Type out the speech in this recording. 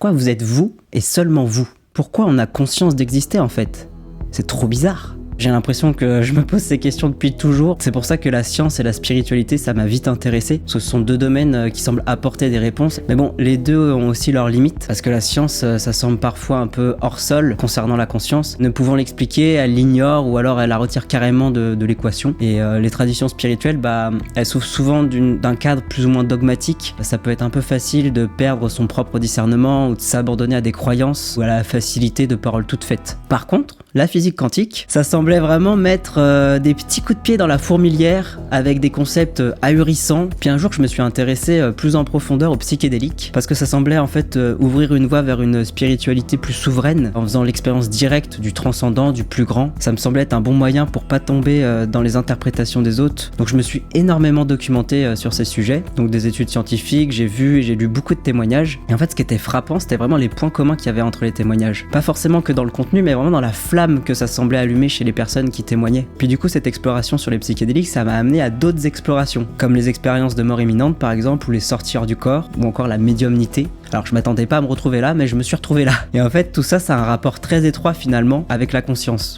pourquoi vous êtes vous et seulement vous? Pourquoi on a conscience d'exister en fait? C'est trop bizarre. J'ai l'impression que je me pose ces questions depuis toujours. C'est pour ça que la science et la spiritualité, ça m'a vite intéressé. Parce que ce sont deux domaines qui semblent apporter des réponses. Mais bon, les deux ont aussi leurs limites. Parce que la science, ça semble parfois un peu hors sol concernant la conscience. Ne pouvant l'expliquer, elle l'ignore ou alors elle la retire carrément de l'équation. Et les traditions spirituelles, elles souffrent souvent d'un cadre plus ou moins dogmatique. Ça peut être un peu facile de perdre son propre discernement ou de s'abandonner à des croyances ou à la facilité de paroles toutes faites. Par contre, la physique quantique, ça semblait vraiment mettre des petits coups de pied dans la fourmilière avec des concepts ahurissants. Puis un jour, je me suis intéressé plus en profondeur aux psychédéliques parce que ça semblait en fait ouvrir une voie vers une spiritualité plus souveraine en faisant l'expérience directe du transcendant, du plus grand. Ça me semblait être un bon moyen pour pas tomber dans les interprétations des autres. Donc je me suis énormément documenté sur ces sujets, donc des études scientifiques, j'ai vu et j'ai lu beaucoup de témoignages. Et en fait, ce qui était frappant, c'était vraiment les points communs qu'il y avait entre les témoignages. Pas forcément que dans le contenu, mais vraiment dans la flamme que ça semblait allumer chez les personnes qui témoignaient. Puis du coup, cette exploration sur les psychédéliques, ça m'a amené à d'autres explorations, comme les expériences de mort imminente par exemple, ou les sorties hors du corps, ou encore la médiumnité. Alors je m'attendais pas à me retrouver là, mais je me suis retrouvé là. Et en fait, tout ça, ça a un rapport très étroit finalement avec la conscience.